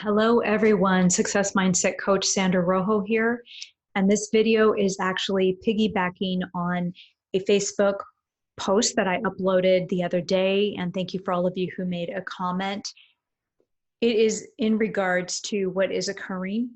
Hello, everyone. Success Mindset Coach Sandra Rojo here. And this video is actually piggybacking on a Facebook post that I uploaded the other day. And thank you for all of you who made a comment. It is in regards to what is occurring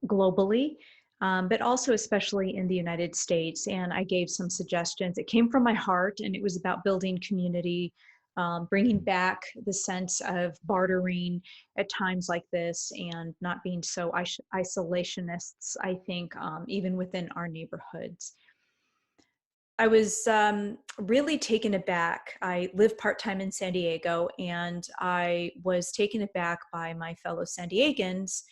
globally, but also especially in the United States. And I gave some suggestions. It came from my heart, and it was about building community, bringing back the sense of bartering at times like this and not being so isolationists, I think, even within our neighborhoods. I was really taken aback. I live part-time in San Diego, and I was taken aback by my fellow San Diegans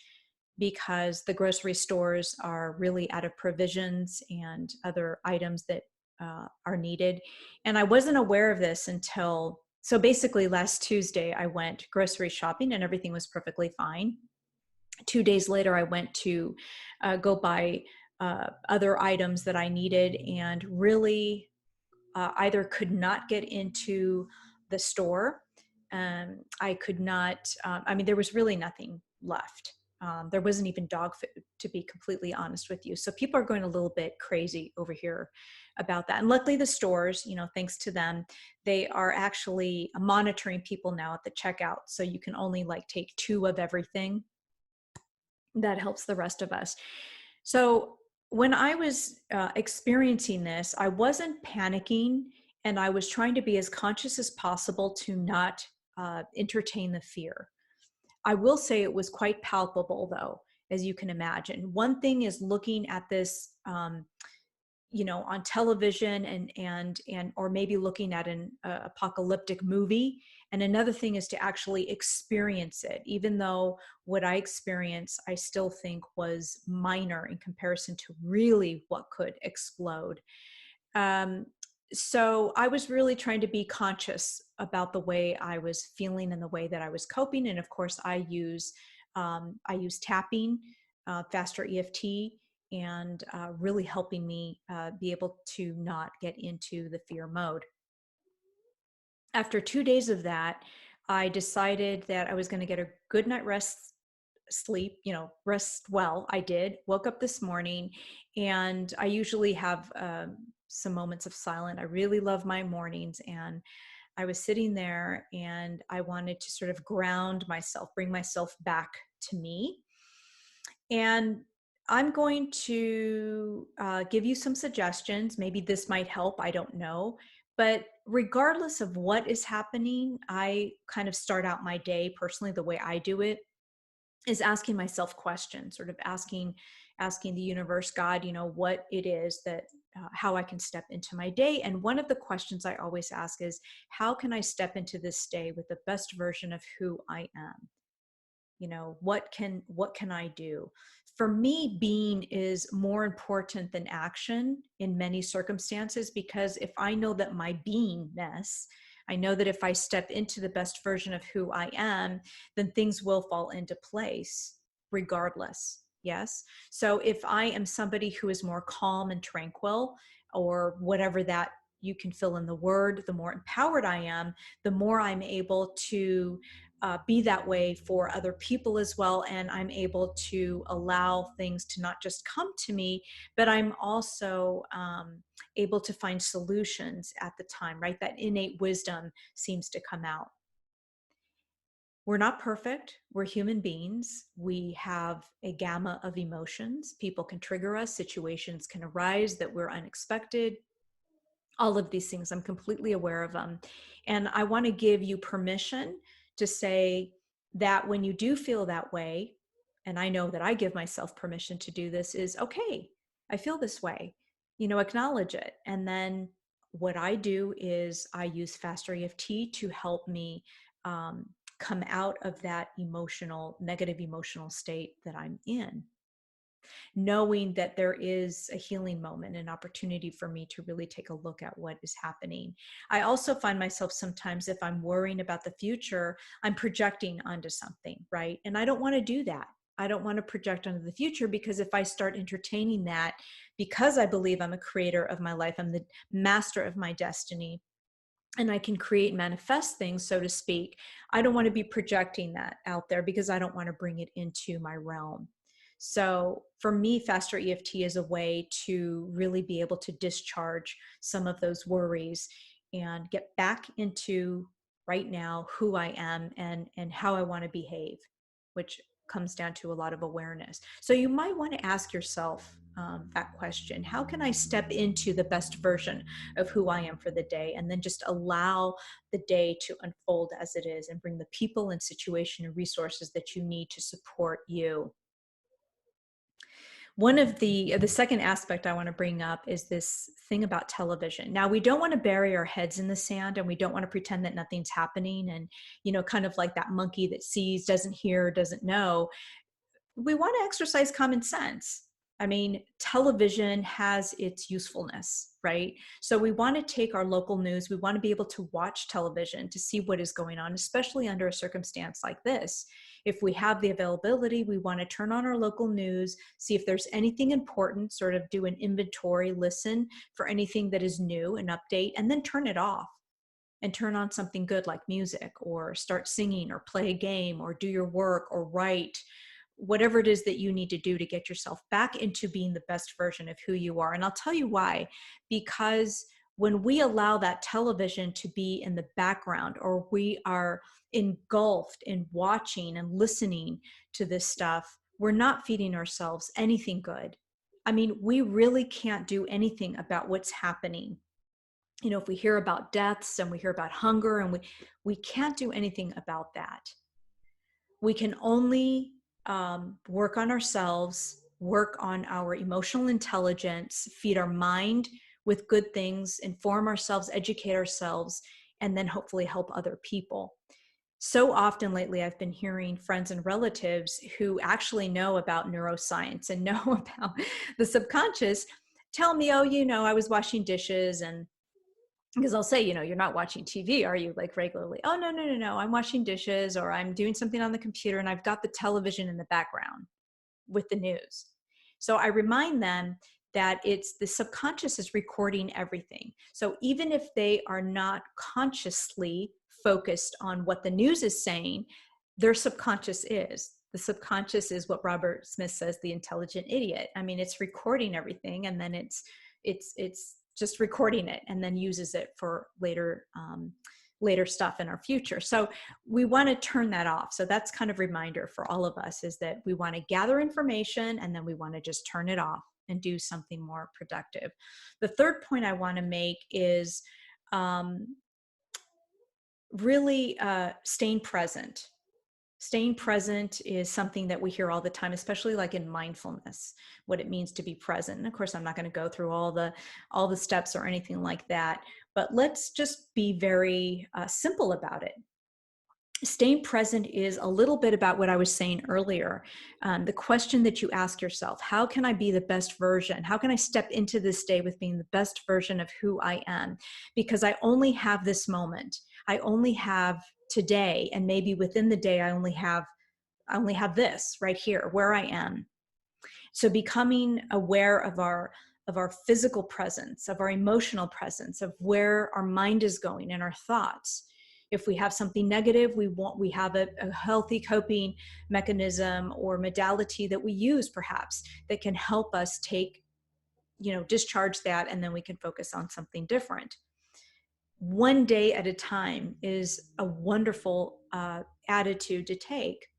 because the grocery stores are really out of provisions and other items that are needed. And I wasn't aware of this until, so basically last Tuesday, I went grocery shopping and everything was perfectly fine. 2 days later, I went to go buy other items that I needed and really either could not get into the store. I could not, there was really nothing left. There wasn't even dog food, to be completely honest with you. So people are going a little bit crazy over here about that. And luckily the stores, thanks to them, they are actually monitoring people now at the checkout. So you can only take two of everything. That helps the rest of us. So when I was experiencing this, I wasn't panicking, and I was trying to be as conscious as possible to not entertain the fear. I will say it was quite palpable, though, as you can imagine. One thing is looking at this, on television and or maybe looking at an apocalyptic movie. And another thing is to actually experience it, even though what I experienced, I still think was minor in comparison to really what could explode. So I was really trying to be conscious about the way I was feeling and the way that I was coping. And of course, I use tapping, faster EFT, and really helping me be able to not get into the fear mode. After 2 days of that, I decided that I was going to get a good night sleep, rest well. I did. Woke up this morning, and I usually have some moments of silence. I really love my mornings, and I was sitting there and I wanted to sort of ground myself, bring myself back to me. And I'm going to give you some suggestions. Maybe this might help. I don't know. But regardless of what is happening, I kind of start out my day personally. The way I do it is asking myself questions, sort of asking the universe, God, what it is that, how I can step into my day. And one of the questions I always ask is, how can I step into this day with the best version of who I am? What can I do? For me, being is more important than action in many circumstances, because if I know that my beingness, I know that if I step into the best version of who I am, then things will fall into place regardless. Yes. So if I am somebody who is more calm and tranquil, or whatever that you can fill in the word, the more empowered I am, the more I'm able to be that way for other people as well. And I'm able to allow things to not just come to me, but I'm also able to find solutions at the time, right? That innate wisdom seems to come out. We're not perfect. We're human beings. We have a gamma of emotions. People can trigger us. Situations can arise that we're unexpected. All of these things, I'm completely aware of them. And I want to give you permission to say that when you do feel that way, and I know that I give myself permission to do this, is okay, I feel this way, acknowledge it. And then what I do is I use faster EFT to help me come out of that negative emotional state that I'm in, knowing that there is a healing moment, an opportunity for me to really take a look at what is happening. I also find myself sometimes, if I'm worrying about the future, I'm projecting onto something, right? And I don't want to do that. I don't want to project onto the future, because if I start entertaining that, because I believe I'm a creator of my life, I'm the master of my destiny, and I can create, manifest things, so to speak, I don't want to be projecting that out there because I don't want to bring it into my realm. So for me, faster EFT is a way to really be able to discharge some of those worries and get back into right now who I am and how I want to behave, which comes down to a lot of awareness. So you might want to ask yourself that question: how can I step into the best version of who I am for the day, and then just allow the day to unfold as it is and bring the people and situation and resources that you need to support you. One of the second aspect I want to bring up is this thing about television. Now, we don't want to bury our heads in the sand, and we don't want to pretend that nothing's happening, and kind of like that monkey that sees, doesn't hear, doesn't know. We want to exercise common sense. I mean, television has its usefulness, right? So we want to take our local news, we want to be able to watch television to see what is going on, especially under a circumstance like this. If we have the availability, we want to turn on our local news, see if there's anything important, sort of do an inventory, listen for anything that is new, an update, and then turn it off and turn on something good like music, or start singing, or play a game, or do your work, or write, whatever it is that you need to do to get yourself back into being the best version of who you are. And I'll tell you why. Because when we allow that television to be in the background, or we are engulfed in watching and listening to this stuff, we're not feeding ourselves anything good. I mean, we really can't do anything about what's happening. If we hear about deaths and we hear about hunger, and we can't do anything about that. We can only work on ourselves, work on our emotional intelligence, feed our mind with good things, inform ourselves, educate ourselves, and then hopefully help other people. So often lately, I've been hearing friends and relatives who actually know about neuroscience and know about the subconscious tell me, oh, I was washing dishes, and because I'll say, you're not watching TV, are you, like regularly? Oh, no, no, no, no. I'm washing dishes, or I'm doing something on the computer, and I've got the television in the background with the news. So I remind them that it's the subconscious is recording everything. So even if they are not consciously focused on what the news is saying, their subconscious is. The subconscious is what Robert Smith says, the intelligent idiot. I mean, it's recording everything, and then it's just recording it, and then uses it for later stuff in our future. So we want to turn that off. So that's kind of a reminder for all of us, is that we want to gather information, and then we want to just turn it off and do something more productive. The third point I want to make is really staying present. Staying present is something that we hear all the time, especially like in mindfulness, what it means to be present. And of course, I'm not going to go through all the steps or anything like that, but let's just be very simple about it. Staying present is a little bit about what I was saying earlier. The question that you ask yourself: how can I be the best version? How can I step into this day with being the best version of who I am? Because I only have this moment. I only have today, and maybe within the day I only have this right here where I am. So becoming aware of our physical presence, of our emotional presence, of where our mind is going and our thoughts. If we have something negative, we have a healthy coping mechanism or modality that we use, perhaps, that can help us discharge that, and then we can focus on something different. One day at a time is a wonderful attitude to take,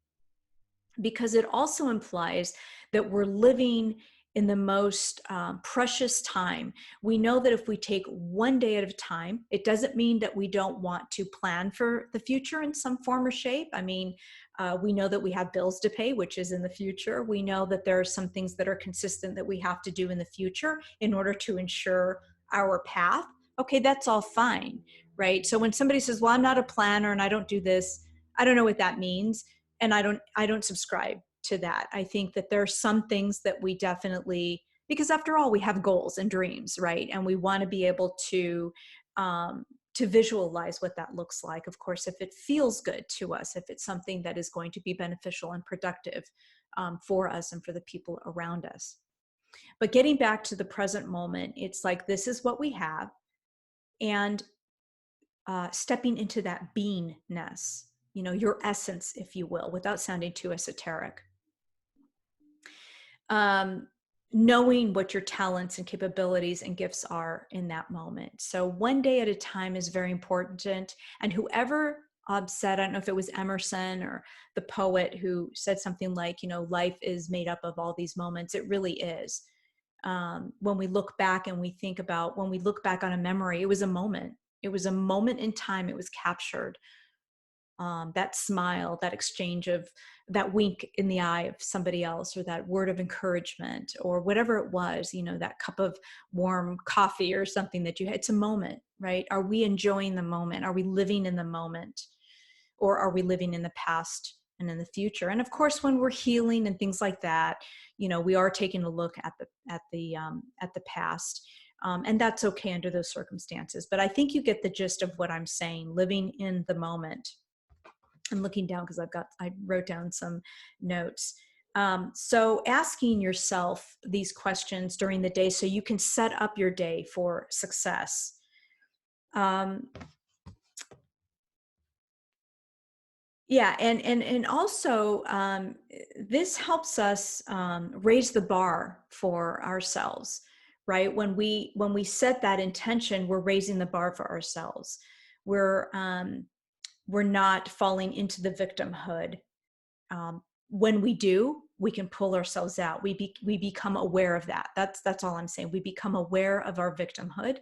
because it also implies that we're living in the most precious time. We know that if we take one day at a time, it doesn't mean that we don't want to plan for the future in some form or shape. I mean, we know that we have bills to pay, which is in the future. We know that there are some things that are consistent that we have to do in the future in order to ensure our path. Okay, that's all fine, right? So when somebody says, well, I'm not a planner and I don't do this, I don't know what that means. And I don't subscribe to that. I think that there are some things that we definitely, because after all, we have goals and dreams, right? And we want to be able to visualize what that looks like. Of course, if it feels good to us, if it's something that is going to be beneficial and productive for us and for the people around us. But getting back to the present moment, it's like, this is what we have. And stepping into that beingness, your essence, if you will, without sounding too esoteric. Um, Knowing what your talents and capabilities and gifts are in that moment. So one day at a time is very important. And whoever said, I don't know if it was Emerson or the poet who said something like, life is made up of all these moments. It really is. When we look back and when we look back on a memory, it was a moment. It was a moment in time. It was captured. That smile, that exchange of that wink in the eye of somebody else, or that word of encouragement, or whatever it was, that cup of warm coffee or something that you had. It's a moment, right? Are we enjoying the moment? Are we living in the moment? Or are we living in the past and in the future? And of course, when we're healing and things like that, we are taking a look at the past. And that's okay under those circumstances. But I think you get the gist of what I'm saying, living in the moment. I'm looking down because I wrote down some notes. So asking yourself these questions during the day so you can set up your day for success. Yeah, and also this helps us raise the bar for ourselves, right? When we set that intention, we're raising the bar for ourselves. We're not falling into the victimhood. When we do, we can pull ourselves out. We become aware of that. That's all I'm saying. We become aware of our victimhood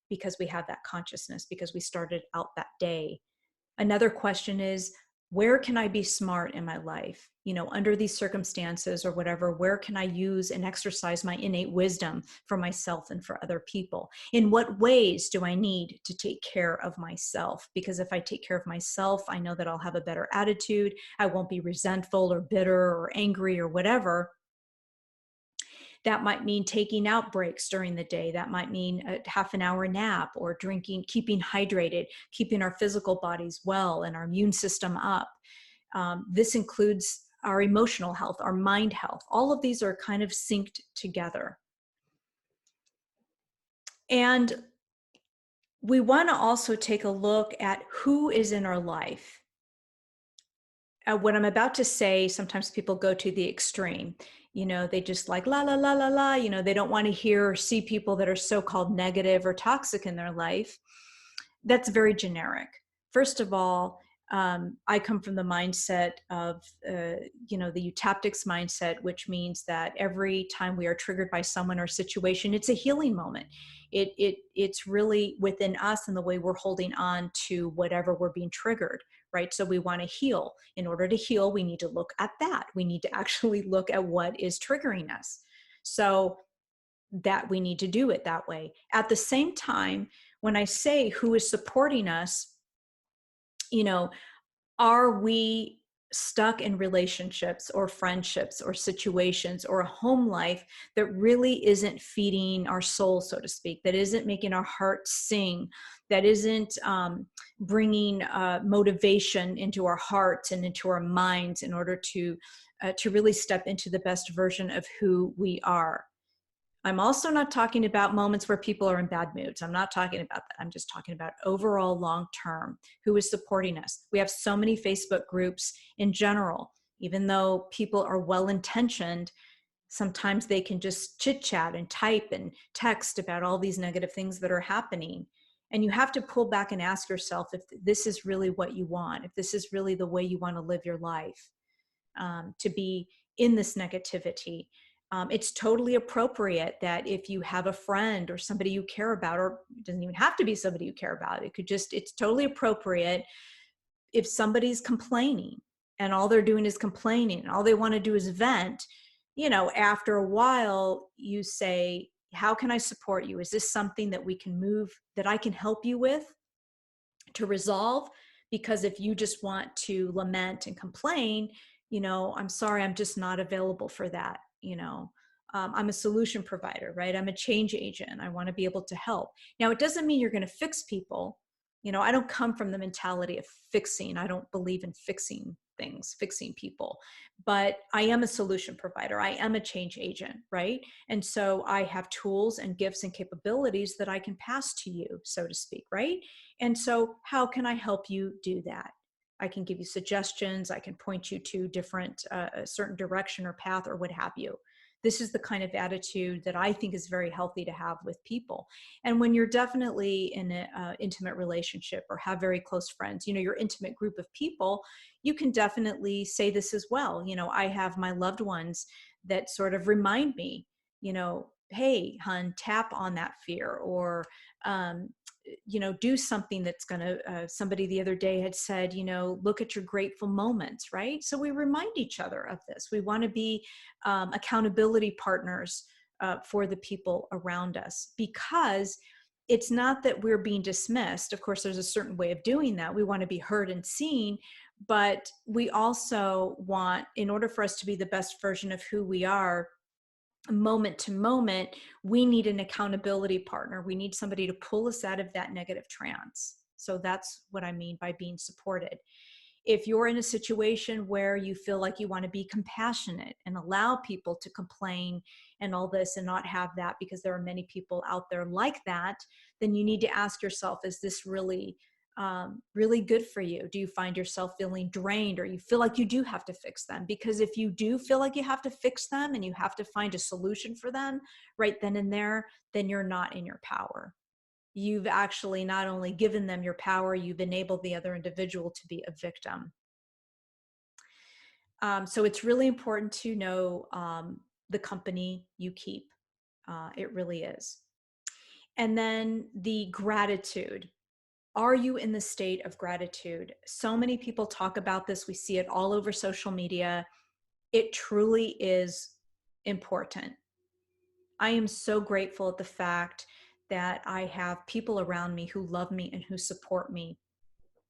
because we have that consciousness, because we started out that day. Another question is, where can I be smart in my life? Under these circumstances or whatever, where can I use and exercise my innate wisdom for myself and for other people? In what ways do I need to take care of myself? Because if I take care of myself, I know that I'll have a better attitude. I won't be resentful or bitter or angry or whatever. That might mean taking out breaks during the day. That might mean a half an hour nap, or drinking, keeping hydrated, keeping our physical bodies well and our immune system up. This includes our emotional health, our mind health. All of these are kind of synced together. And we want to also take a look at who is in our life. What I'm about to say, sometimes people go to the extreme. They just like la la la la la. They don't want to hear or see people that are so-called negative or toxic in their life. That's very generic. First of all, I come from the mindset of, the eutaptics mindset, which means that every time we are triggered by someone or situation, it's a healing moment. It's really within us and the way we're holding on to whatever we're being triggered, right? So we want to heal. In order to heal, we need to look at that. We need to actually look at what is triggering us. So that we need to do it that way. At the same time, when I say who is supporting us, are we stuck in relationships or friendships or situations or a home life that really isn't feeding our soul, so to speak, that isn't making our heart sing, that isn't bringing motivation into our hearts and into our minds in order to really step into the best version of who we are? I'm also not talking about moments where people are in bad moods. I'm not talking about that. I'm just talking about overall long term, who is supporting us. We have so many Facebook groups in general. Even though people are well intentioned, sometimes they can just chit chat and type and text about all these negative things that are happening. And you have to pull back and ask yourself if this is really what you want, if this is really the way you want to live your life, to be in this negativity. It's totally appropriate that if you have a friend or somebody you care about, or it doesn't even have to be somebody you care about, it's totally appropriate if somebody's complaining and all they're doing is complaining and all they want to do is vent. After a while you say, how can I support you? Is this something that we can move, that I can help you with to resolve? Because if you just want to lament and complain, I'm sorry, I'm just not available for that. I'm a solution provider, right? I'm a change agent. I want to be able to help. Now, it doesn't mean you're going to fix people. I don't come from the mentality of fixing. I don't believe in fixing things, fixing people, but I am a solution provider. I am a change agent, right? And so I have tools and gifts and capabilities that I can pass to you, so to speak, right? And so how can I help you do that? I can give you suggestions. I can point you to different, a certain direction or path or what have you. This is the kind of attitude that I think is very healthy to have with people. And when you're definitely in an intimate relationship or have very close friends, your intimate group of people, you can definitely say this as well. I have my loved ones that sort of remind me, hey, hun, tap on that fear, or, um, do something that's going to, somebody the other day had said, look at your grateful moments, right? So we remind each other of this. We want to be accountability partners for the people around us, because it's not that we're being dismissed. Of course, there's a certain way of doing that. We want to be heard and seen, but we also want, in order for us to be the best version of who we are, moment to moment, we need an accountability partner. We need somebody to pull us out of that negative trance. So that's what I mean by being supported. If you're in a situation where you feel like you want to be compassionate and allow people to complain and all this and not have that, because there are many people out there like that, then you need to ask yourself, is this really really good for you? Do you find yourself feeling drained, or you feel like you do have to fix them? Because if you do feel like you have to fix them and you have to find a solution for them right then and there, then you're not in your power. You've actually not only given them your power, you've enabled the other individual to be a victim. So it's really important to know the company you keep. It really is. And then the gratitude. Are you in the state of gratitude? So many people talk about this. We see it all over social media. It truly is important. I am so grateful at the fact that I have people around me who love me and who support me,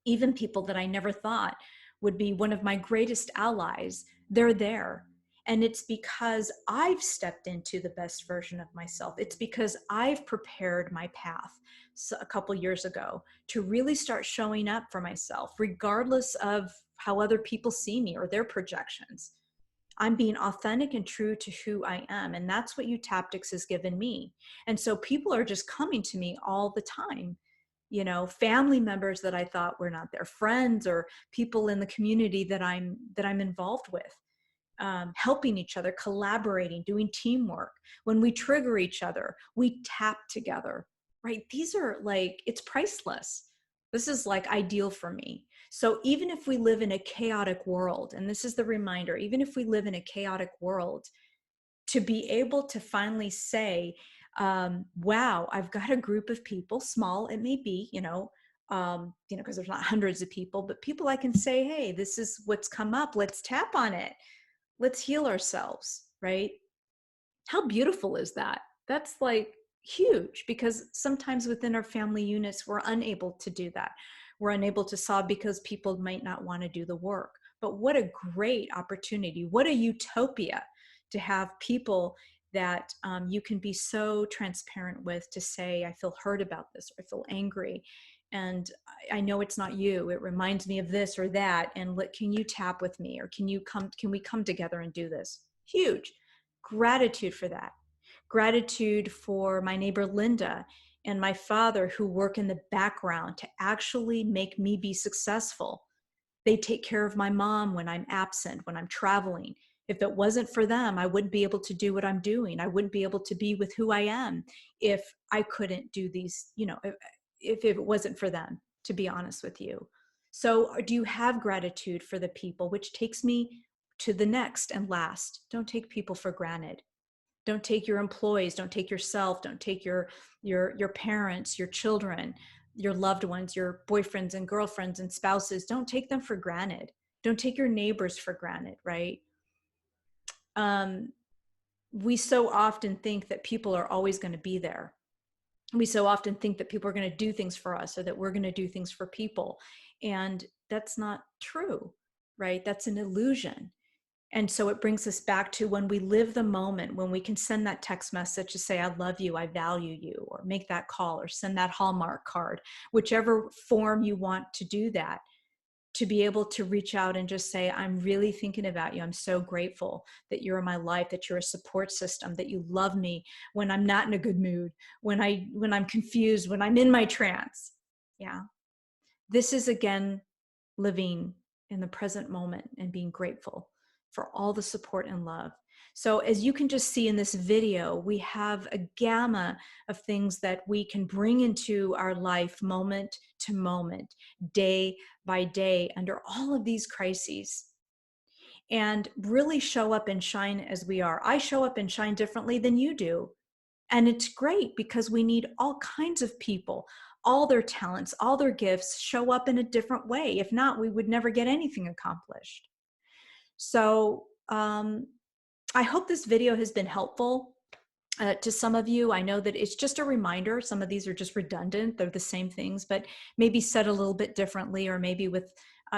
even people that I never thought would be one of my greatest allies. They're there. And it's because I've stepped into the best version of myself. It's because I've prepared my path a couple years ago to really start showing up for myself, regardless of how other people see me or their projections. I'm being authentic and true to who I am. And that's what Utaptics has given me. And so people are just coming to me all the time, family members that I thought were not their friends, or people in the community that I'm involved with, helping each other, collaborating, doing teamwork. When we trigger each other, we tap together, right? These are like, it's priceless. This is like ideal for me. So even if we live in a chaotic world, and this is the reminder, even if we live in a chaotic world, to be able to finally say, wow, I've got a group of people, small it may be, because there's not hundreds of people, but people I can say, hey, this is what's come up. Let's tap on it. Let's heal ourselves, right? How beautiful is that? That's like huge, because sometimes within our family units, we're unable to do that. We're unable to solve because people might not want to do the work. But what a great opportunity. What a utopia to have people that you can be so transparent with, to say, I feel hurt about this, or I feel angry. And I know it's not you. It reminds me of this or that. And can you tap with me? Or can we come together and do this? Huge. Gratitude for that. Gratitude for my neighbor Linda and my father, who work in the background to actually make me be successful. They take care of my mom when I'm absent, when I'm traveling. If it wasn't for them, I wouldn't be able to do what I'm doing. I wouldn't be able to be with who I am if I couldn't do these, if it wasn't for them, to be honest with you. So do you have gratitude for the people? Which takes me to the next and last. Don't take people for granted. Don't take your employees, don't take yourself, don't take your parents, your children, your loved ones, your boyfriends and girlfriends and spouses. Don't take them for granted. Don't take your neighbors for granted, right? We so often think that people are always going to be there. We so often think that people are going to do things for us, or that we're going to do things for people. And that's not true, right? That's an illusion. And so it brings us back to when we live the moment, when we can send that text message to say, I love you, I value you, or make that call, or send that Hallmark card, whichever form you want to do that. to be able to reach out and just say, I'm really thinking about you. I'm so grateful that you're in my life, that you're a support system, that you love me when I'm not in a good mood, when I'm confused, when I'm in my trance. Yeah. This is again living in the present moment and being grateful for all the support and love. So as you can just see in this video, we have a gamma of things that we can bring into our life moment to moment, day by day, under all of these crises, and really show up and shine as we are. I show up and shine differently than you do. And it's great because we need all kinds of people, all their talents, all their gifts show up in a different way. If not, we would never get anything accomplished. So I hope this video has been helpful to some of you. I know that it's just a reminder. Some of these are just redundant. They're the same things, but maybe said a little bit differently, or maybe with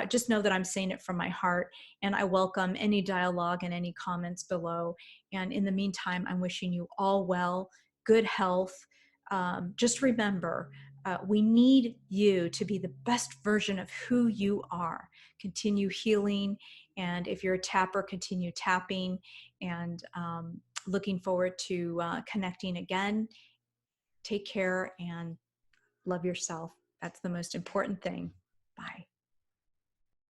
just know that I'm saying it from my heart. And I welcome any dialogue and any comments below. And in the meantime, I'm wishing you all well, good health. Just remember, we need you to be the best version of who you are. Continue healing. And if you're a tapper, continue tapping. And looking forward to connecting again. Take care and love yourself. That's the most important thing. Bye.